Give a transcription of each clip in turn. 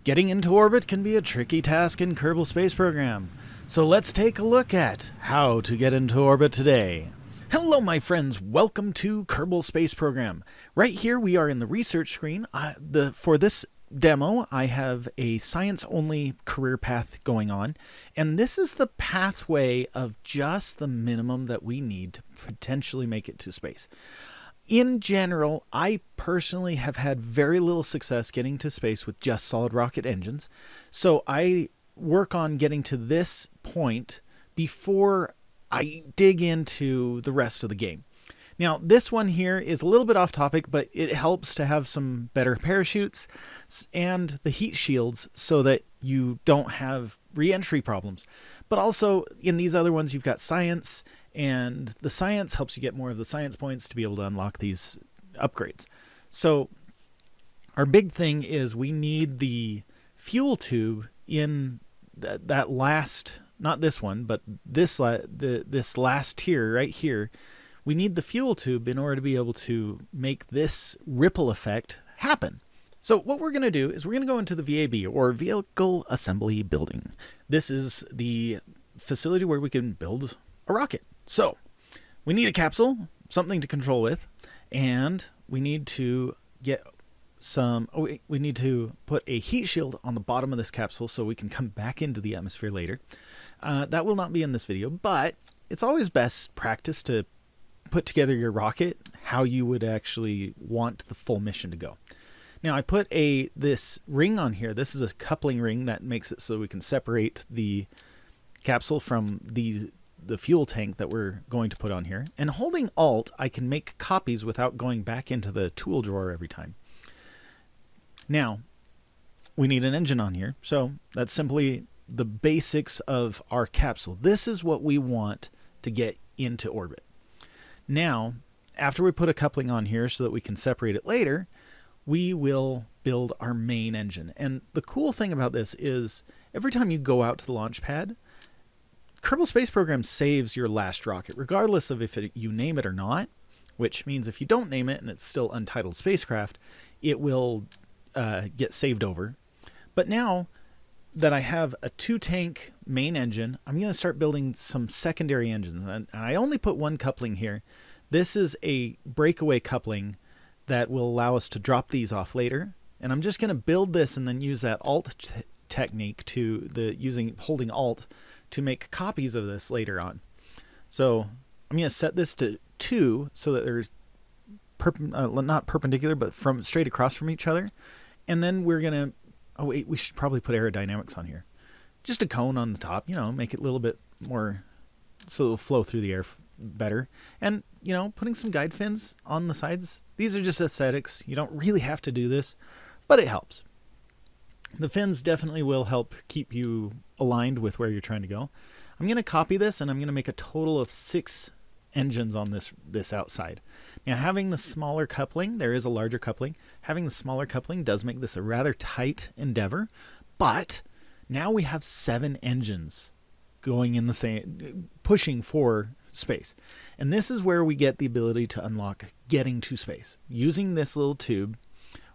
Getting into orbit can be a tricky task in Kerbal Space Program, so let's take a look at how to get into orbit today. Hello my friends, welcome to Kerbal Space Program. Right here we are in the research screen. For this demo I have a science-only career path going on, and this is the pathway of just the minimum that we need to potentially make it to space. In general, I personally have had very little success getting to space with just solid rocket engines, so I work on getting to this point before I dig into the rest of the game. Now, this one here is a little bit off topic, but it helps to have some better parachutes and the heat shields so that you don't have re-entry problems. But also, in these other ones, you've got science, and the science helps you get more of the science points to be able to unlock these upgrades. So our big thing is we need the fuel tube in that last, not this one, but this last tier right here. We need the fuel tube in order to be able to make this ripple effect happen. So what we're going to do is we're going to go into the VAB, or Vehicle Assembly Building. This is the facility where we can build a rocket. So we need a capsule, something to control with, and we need to get we need to put a heat shield on the bottom of this capsule so we can come back into the atmosphere later. That will not be in this video, but it's always best practice to put together your rocket how you would actually want the full mission to go. Now I put this ring on here. This is a coupling ring that makes it so we can separate the capsule from the fuel tank that we're going to put on here. And holding Alt, I can make copies without going back into the tool drawer every time. Now, we need an engine on here. So that's simply the basics of our capsule. This is what we want to get into orbit. Now, after we put a coupling on here so that we can separate it later, we will build our main engine. And the cool thing about this is every time you go out to the launch pad, Kerbal Space Program saves your last rocket, regardless of if you name it or not, which means if you don't name it and it's still Untitled Spacecraft, it will get saved over. But now that I have a 2-tank main engine, I'm going to start building some secondary engines. And I only put one coupling here. This is a breakaway coupling that will allow us to drop these off later. And I'm just going to build this and then use that Alt technique using holding Alt to make copies of this later on. So I'm going to set this to 2 so that there's not perpendicular, but straight across from each other. And then we're going to, oh wait, we should probably put aerodynamics on here. Just a cone on the top, make it a little bit more so it'll flow through the air better. And, putting some guide fins on the sides. These are just aesthetics. You don't really have to do this, but it helps. The fins definitely will help keep you aligned with where you're trying to go. I'm going to copy this and I'm going to make a total of 6 engines on this outside. Now, having the smaller coupling, there is a larger coupling. Having the smaller coupling does make this a rather tight endeavor, but now we have 7 engines going in the same, pushing for space. And this is where we get the ability to unlock getting to space. Using this little tube,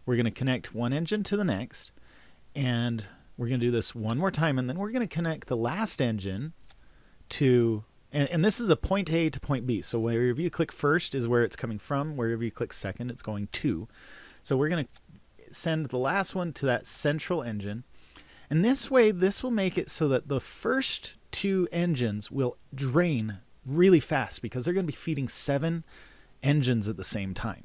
we're going to connect one engine to the next, and we're going to do this one more time, and then we're going to connect the last engine to, and this is a point A to point B. So wherever you click first is where it's coming from. Wherever you click second, it's going to. So we're going to send the last one to that central engine. And this way, this will make it so that the first 2 engines will drain really fast because they're going to be feeding 7 engines at the same time.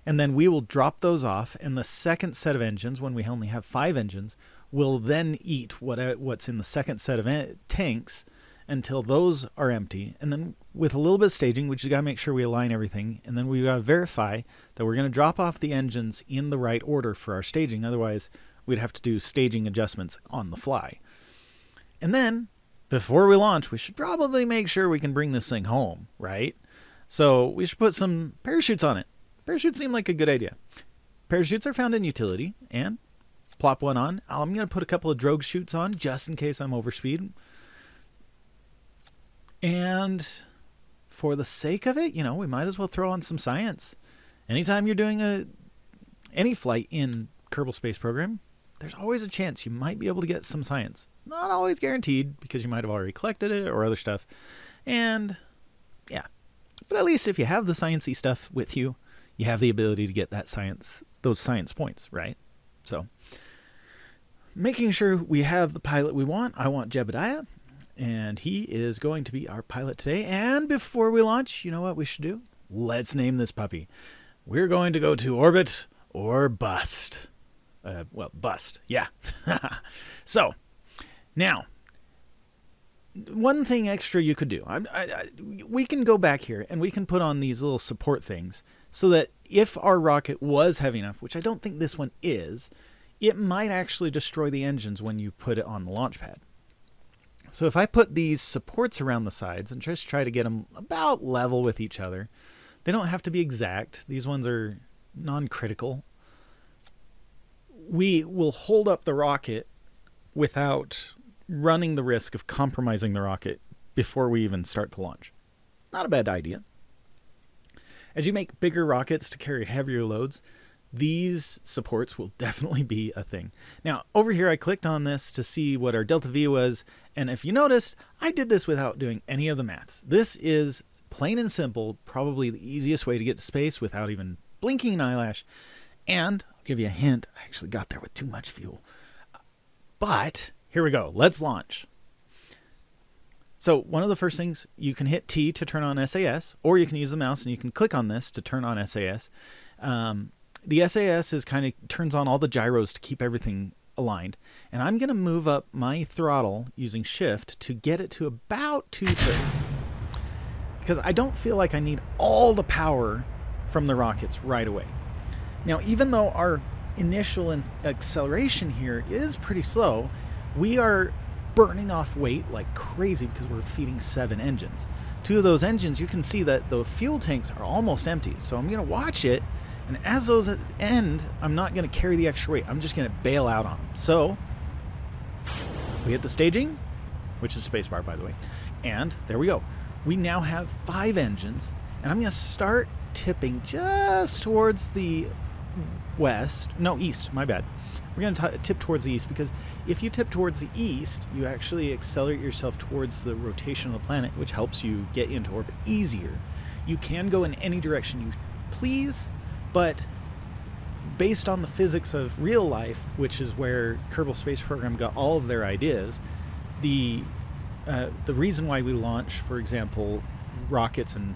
And then we will drop those off, and the second set of engines, when we only have 5 engines, will then eat what's in the second set of tanks until those are empty. And then with a little bit of staging, we just got to make sure we align everything, and then we got to verify that we're going to drop off the engines in the right order for our staging. Otherwise, we'd have to do staging adjustments on the fly. And then, before we launch, we should probably make sure we can bring this thing home, right? So we should put some parachutes on it. Parachutes seem like a good idea. Parachutes are found in utility, and plop one on. I'm going to put a couple of drogue chutes on just in case I'm overspeed. And for the sake of it, we might as well throw on some science. Anytime you're doing any flight in Kerbal Space Program, there's always a chance you might be able to get some science. It's not always guaranteed because you might have already collected it or other stuff. And yeah, but at least if you have the sciencey stuff with you, you have the ability to get that science, those science points, right? So making sure we have the pilot we want. I want Jebediah, and he is going to be our pilot today. And before we launch, you know what we should do? Let's name this puppy. We're going to go to orbit or bust. Well, bust, yeah. So, now, one thing extra you could do. We can go back here and we can put on these little support things so that if our rocket was heavy enough, which I don't think this one is, it might actually destroy the engines when you put it on the launch pad. So if I put these supports around the sides and just try to get them about level with each other, they don't have to be exact. These ones are non-critical. We will hold up the rocket without running the risk of compromising the rocket before we even start the launch. Not a bad idea. As you make bigger rockets to carry heavier loads, these supports will definitely be a thing. Now, over here I clicked on this to see what our delta V was, and if you noticed, I did this without doing any of the maths. This is plain and simple, probably the easiest way to get to space without even blinking an eyelash. And I'll give you a hint, I actually got there with too much fuel. But here we go, let's launch. So one of the first things, you can hit T to turn on SAS, or you can use the mouse and you can click on this to turn on SAS. The SAS is kind of turns on all the gyros to keep everything aligned. And I'm going to move up my throttle using shift to get it to about 2/3. Because I don't feel like I need all the power from the rockets right away. Now, even though our initial acceleration here is pretty slow, we are burning off weight like crazy because we're feeding 7 engines. 2 of those engines, you can see that the fuel tanks are almost empty. So I'm going to watch it, and as those end, I'm not going to carry the extra weight. I'm just going to bail out on them. So we hit the staging, which is spacebar, by the way, and there we go. We now have 5 engines, and I'm going to start tipping just towards the east, my bad. We're going to tip towards the east, because if you tip towards the east, you actually accelerate yourself towards the rotation of the planet, which helps you get into orbit easier. You can go in any direction you please, but based on the physics of real life, which is where Kerbal Space Program got all of their ideas, the reason why we launch, for example, rockets and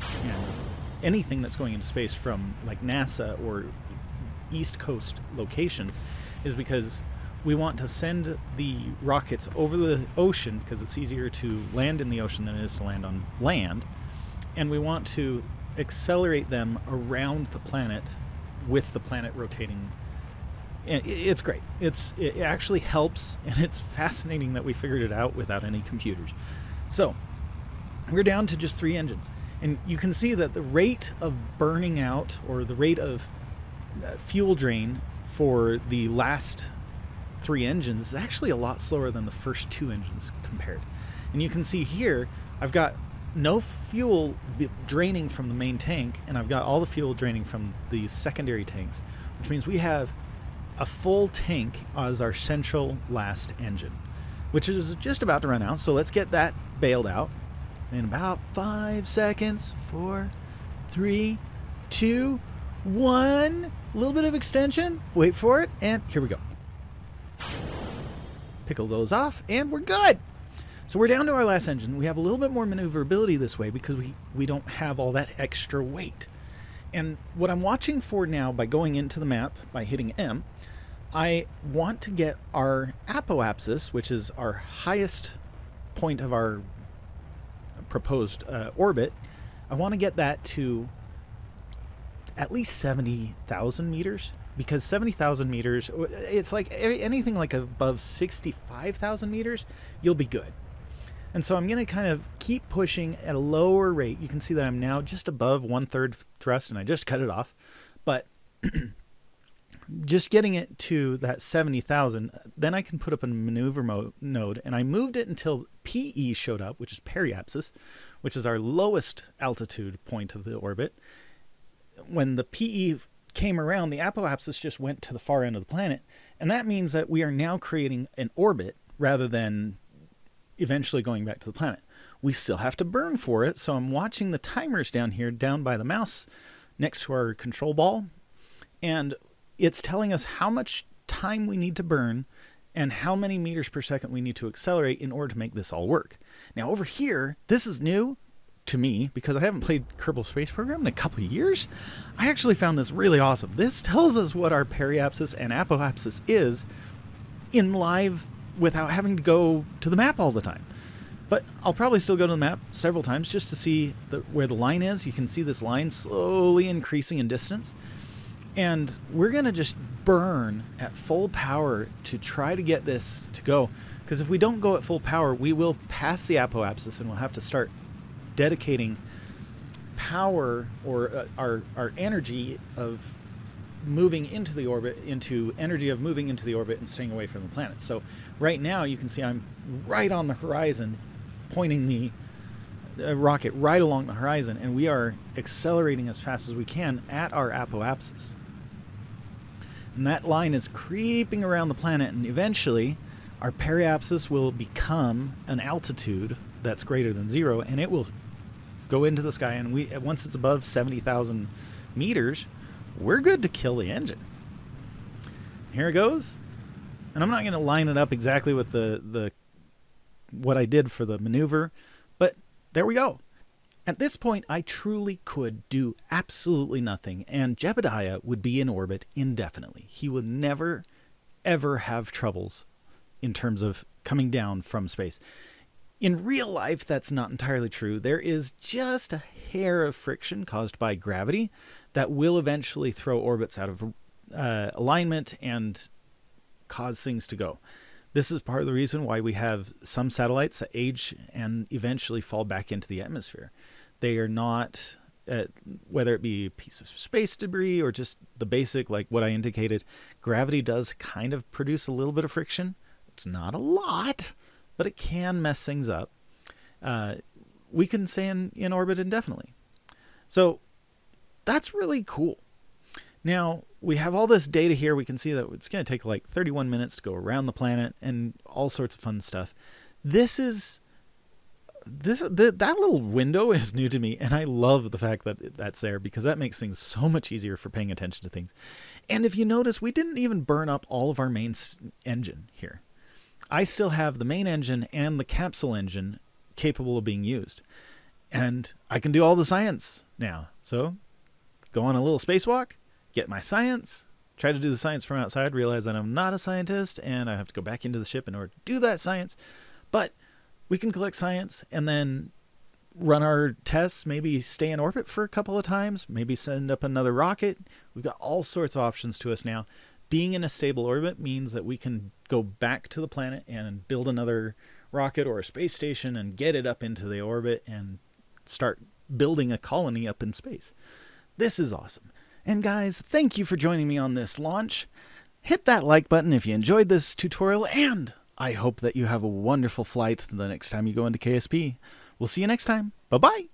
anything that's going into space from like NASA or East Coast locations is because we want to send the rockets over the ocean because it's easier to land in the ocean than it is to land on land, and we want to accelerate them around the planet with the planet rotating. And it's great. It actually helps, and it's fascinating that we figured it out without any computers. So we're down to just 3 engines, and you can see that the rate of burning out, or the rate of fuel drain for the last 3 engines, is actually a lot slower than the first 2 engines compared. And you can see here I've got no fuel draining from the main tank, and I've got all the fuel draining from these secondary tanks, which means we have a full tank as our central last engine, which is just about to run out. So let's get that bailed out in about 5 seconds. 4, 3, 2, 1. A little bit of extension. Wait for it, and here we go. Pickle those off, and we're good. So we're down to our last engine. We have a little bit more maneuverability this way because we don't have all that extra weight. And what I'm watching for now, by going into the map, by hitting M, I want to get our apoapsis, which is our highest point of our proposed orbit. I want to get that to at least 70,000 meters, because 70,000 meters, it's like anything like above 65,000 meters, you'll be good. And so I'm going to kind of keep pushing at a lower rate. You can see that I'm now just above 1/3 thrust, and I just cut it off. But just getting it to that 70,000, then I can put up a maneuver node, and I moved it until PE showed up, which is periapsis, which is our lowest altitude point of the orbit. When the PE came around, the apoapsis just went to the far end of the planet, And that means that we are now creating an orbit rather than eventually going back to the planet. We still have to burn for it, so I'm watching the timers down here, down by the mouse next to our control ball, and it's telling us how much time we need to burn and how many meters per second we need to accelerate in order to make this all work. Now over here, this is new to me because I haven't played Kerbal Space Program in a couple of years. I actually found this really awesome. This tells us what our periapsis and apoapsis is in live without having to go to the map all the time. But I'll probably still go to the map several times just to see where the line is. You can see this line slowly increasing in distance. And we're going to just burn at full power to try to get this to go. Because if we don't go at full power, we will pass the apoapsis and we'll have to start dedicating power or our energy of moving into the orbit into energy of moving into the orbit and staying away from the planet. So right now you can see I'm right on the horizon, pointing the rocket right along the horizon, and we are accelerating as fast as we can at our apoapsis. And that line is creeping around the planet, and eventually our periapsis will become an altitude that's greater than 0, and it will go into the sky, and once it's above 70,000 meters, we're good to kill the engine. Here it goes. And I'm not going to line it up exactly with the what I did for the maneuver, but there we go. At this point, I truly could do absolutely nothing, and Jebediah would be in orbit indefinitely. He would never, ever have troubles in terms of coming down from space. In real life, that's not entirely true. There is just a hair of friction caused by gravity that will eventually throw orbits out of alignment and cause things to go. This is part of the reason why we have some satellites that age and eventually fall back into the atmosphere. They are not, whether it be a piece of space debris or just the basic, like what I indicated, gravity does kind of produce a little bit of friction. It's not a lot, but it can mess things up. We can stay in orbit indefinitely. So that's really cool. Now, we have all this data here. We can see that it's going to take like 31 minutes to go around the planet and all sorts of fun stuff. That little window is new to me, and I love the fact that that's there because that makes things so much easier for paying attention to things. And if you notice, we didn't even burn up all of our main engine here. I still have the main engine and the capsule engine capable of being used. And I can do all the science now. So, go on a little spacewalk, get my science, try to do the science from outside, realize that I'm not a scientist, and I have to go back into the ship in order to do that science. But we can collect science and then run our tests, maybe stay in orbit for a couple of times, maybe send up another rocket. We've got all sorts of options to us now. Being in a stable orbit means that we can go back to the planet and build another rocket or a space station and get it up into the orbit and start building a colony up in space. This is awesome. And guys, thank you for joining me on this launch. Hit that like button if you enjoyed this tutorial, and I hope that you have a wonderful flight the next time you go into KSP. We'll see you next time. Bye-bye.